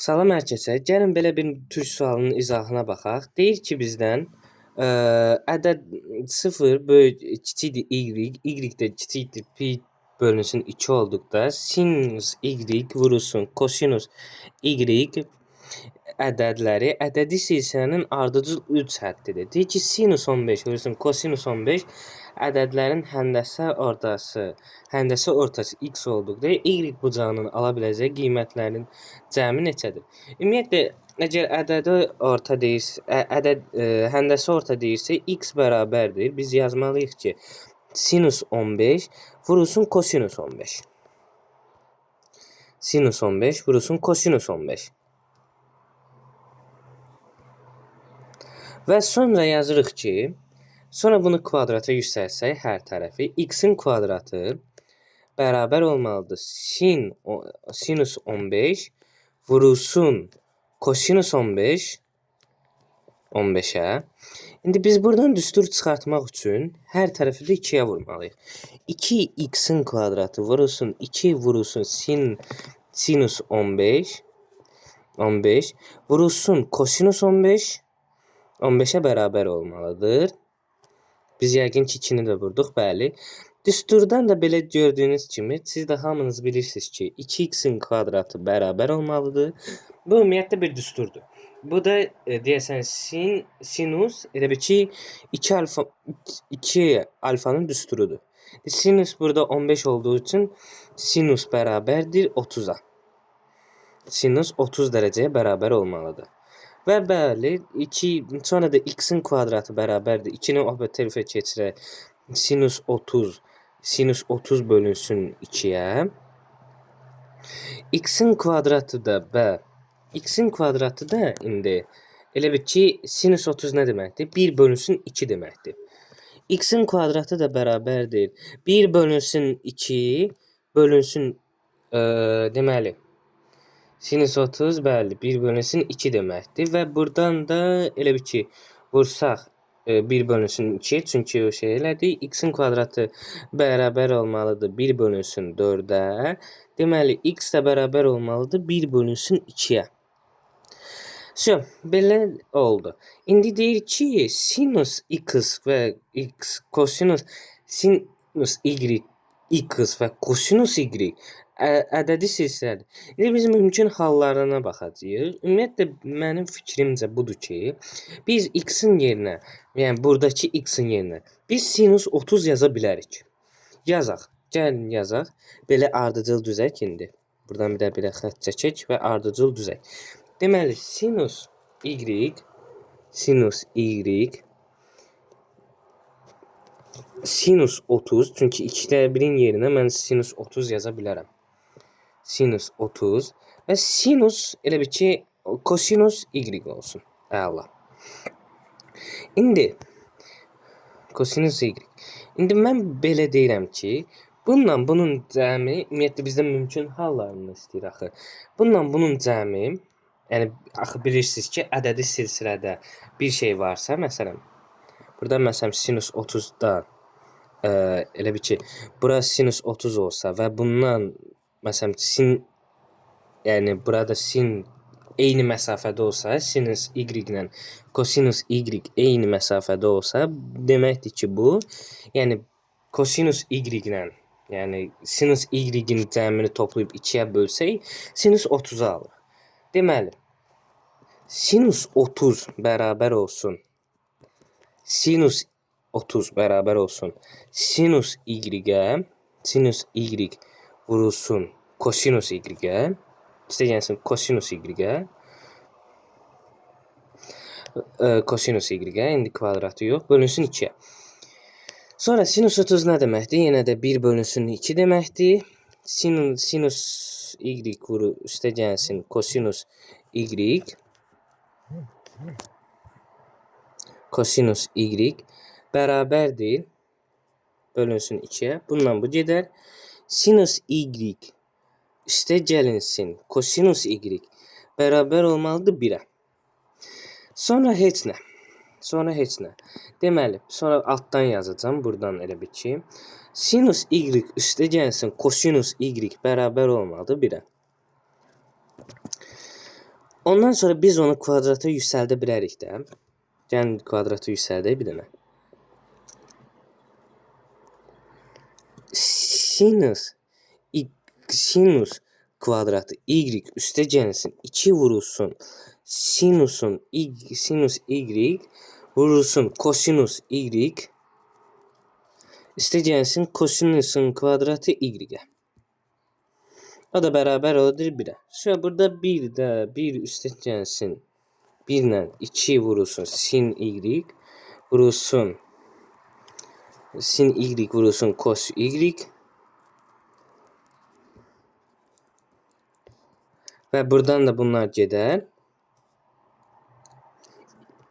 Salam hər kəsə. Gəlin belə bir türk sualının izahına baxaq. Deyir ki, bizdən ədəd 0 kiçikdir y, y də kiçikdir pi bölünsün 2 olduqda sinus y vurulsun kosinus y ədədləri ədədi silsilənin ardıcıl 3 həddidir. Deyir ki, sinus 15 vurulsun kosinus 15 ədədlərin həndəsi ortası x olduqda y bucağının ala biləcəyi qiymətlərin cəmi neçədir? Ümumiyyətlə, əgər həndəsi orta deyirsə, x bərabərdir. Biz yazmalıyıq ki, sinus 15 vurulsun kosinus 15. Sinus 15 vurulsun kosinus 15. Və sonra yazırıq ki, sonra bunu kvadrata yüksəlsək hər tərəfi, x-in kvadratı bərabər olmalıdır sinus 15 vurulsun kosinus 15'ə. İndi biz buradan düstur çıxartmaq üçün hər tərəfi də 2-yə vurmalıyıq. 2x-in kvadratı vurulsun 2 vurulsun sinus 15 vurulsun kosinus 15'ə bərabər olmalıdır. Biz yəqin ki 2-ni də vurduq, bəli. Düsturdan da belə gördüyünüz kimi, siz də hamınız bilirsiniz ki, 2x-in kvadratı bərabər olmalıdır. Bu ümumiyyətlə bir düsturdur. Bu da deyəsən sinus, elə bir ki 2 alfanın düsturudur. Sinus burada 15 olduğu üçün sinus bərabərdir 30'a. Sinus 30 dərəcəyə bərabər olmalıdır. Və bəli, sonra da x-in kvadratı bərabərdir. 2-ni o tərəfə keçirək. Sinus 30 bölünsün 2-yə. X-in kvadratı da indi elə bir ki sinus 30 nə deməkdir? 1 bölünsün 2 deməkdir. X-in kvadratı da bərabərdir. 1 bölünsün 2 bölünsün deməli sinus 30 bəli 1 bölünsün 2 deməkdir və buradan da elə bir ki vursaq 1 bölünsün 2 çünki o şey elədi. X-in kvadratı bərabər olmalıdır 1 bölünsün 4'ə. Deməli x də bərabər olmalıdır 1 bölünsün 2'yə. Belə oldu. İndi deyir ki sinus x və x kosinus sinus y x və kosinus y ədədi silsilədir. İndi biz mümkün hallarına baxacağıq. Ümumiyyətlə mənim fikrimcə budur ki, biz x-in yerinə, yəni buradakı x-in yerinə biz sinus 30 yaza bilərik. Yazaq. Gəlin yazaq. Belə ardıcıl düzək indi. Buradan bir də belə xətt çəkək və ardıcıl düzək. Deməli sinus y sinus 30 çünki 2'də 1'in yerinə mən sinus 30 yaza bilərəm. Sinus 30 və sinus elə bir ki kosinus y olsun. Əla. İndi kosinus y. İndi mən belə deyirəm ki, bunun cəmi, ümumiyyətlə bizdə mümkün hallarını istəyir axı. Bunun cəmi, yəni axı bilirsiniz ki, ədədi silsilədə bir şey varsa, məsələn, burada məsələn sinus 30'da elə bir ki, burası sinus 30 olsa və bundan məsələn yəni burada sin eyni məsafədə olsa, sinus y ilə kosinus y eyni məsafədə olsa, deməkdir ki bu, yəni kosinus y ilə, yəni sinus y-in cəmini toplayıb 2'yə bölsək, sinus 30'u alır. Deməli, sinus 30 bərabər olsun. Sinus 30 bərabər olsun. Sinus y-ə, sinus y vurulsun kosinus y-ə. İstəyənsin kosinus y-ə. Kosinus y-ə, indi kvadratı yox, bölünsün 2'yə. Sonra sinus 30 nə deməkdir? Yenə də 1 bölünsün 2 deməkdir. Sinus y vuru üstə gəlsin kosinus y. Kosinus y bərabərdir. Bölünsün 2'yə. Bundan bu gedər. Sinus y üstə gəlinsin kosinus y bərabər olmalıdır 1'ə. Sonra heç nə. Deməli, sonra altdan yazacağım. Buradan elə bir ki. Sinus y üstə gəlsin kosinus y bərabər olmalıdır 1'ə. Ondan sonra biz onu kvadrata yüksəldə bilərik də. Gəlin kvadrata yüksəldək bir dənə. Sinus kvadratı y üstə gəlsin 2 vurulsun sinus y vurulsun kosinus y üstə gəlsin kosinusun kvadratı y-ə. O da bərabər odur 1-ə. Sonra burada 1 də 1 üstə gəlsin 1 ilə 2 vurulsun sin y vurulsun sin y vurulsun cos y və buradan da bunlar gedər.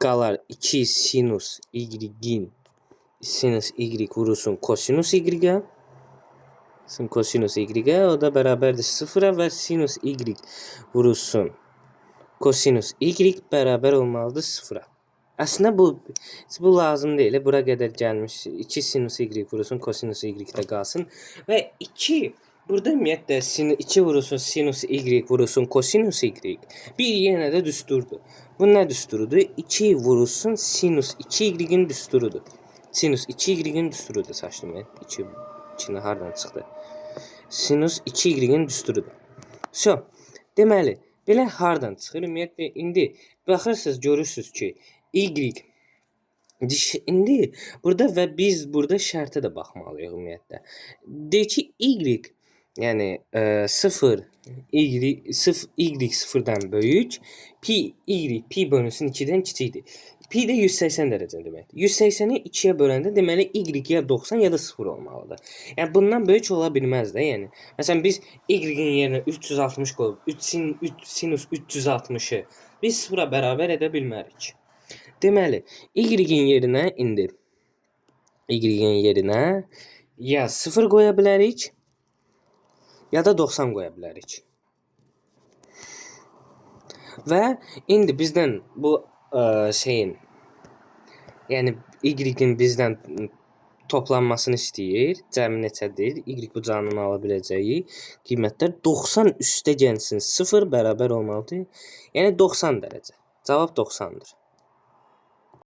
Qalar 2 sinus y-in sinus y vurulsun kosinus y-ə. Kosinus y-ə o da bərabərdir 0-a və sinus y vurulsun kosinus y bərabər olmalıdır 0-a. Əslində bu lazım deyil. Bura qədər gəlmiş 2 sinus y vurulsun kosinus y də qalsın və 2 burada ümumiyyətlə 2 vurulsun sinus y vurulsun kosinus y bir yenə də düsturdur. Bu nə düsturudur? 2 vurulsun sinus 2y-in düsturudur. Sinus 2y-in düsturudur saçdım. 2 hardan çıxdı? Sinus 2y-in düsturudur. So, deməli, belə hardan çıxır? Ümumiyyətlə, indi baxırsınız, görürsünüz ki, y indi burada və biz burada şərtə də baxmalıyıq ümumiyyətlə. Deyir ki, y yəni 0 y 0-dan böyük, pi bölünsün 2-dən kiçikdir. Pi də 180 dərəcə deməkdir. 180-i 2-yə böləndə deməli y ya 90 ya da 0 olmalıdır. Yəni bundan böyük ola bilməz də, yəni. Məsələn biz y-in yerinə 360 qoyub sinus 360-ı biz 0-a bərabər edə bilmərik. Deməli, y-in yerinə indi y-in yerinə ya 0 qoya bilərik, ya da 90 qoya bilərik. Və indi bizdən bu şeyin, yəni y-in bizdən toplanmasını istəyir. Cəmi neçədir? Y bucağından ala biləcəyi qiymətlər 90 üstə gəlsin 0 bərabər olmalıdır. Yəni 90 dərəcə. Cavab 90-dır.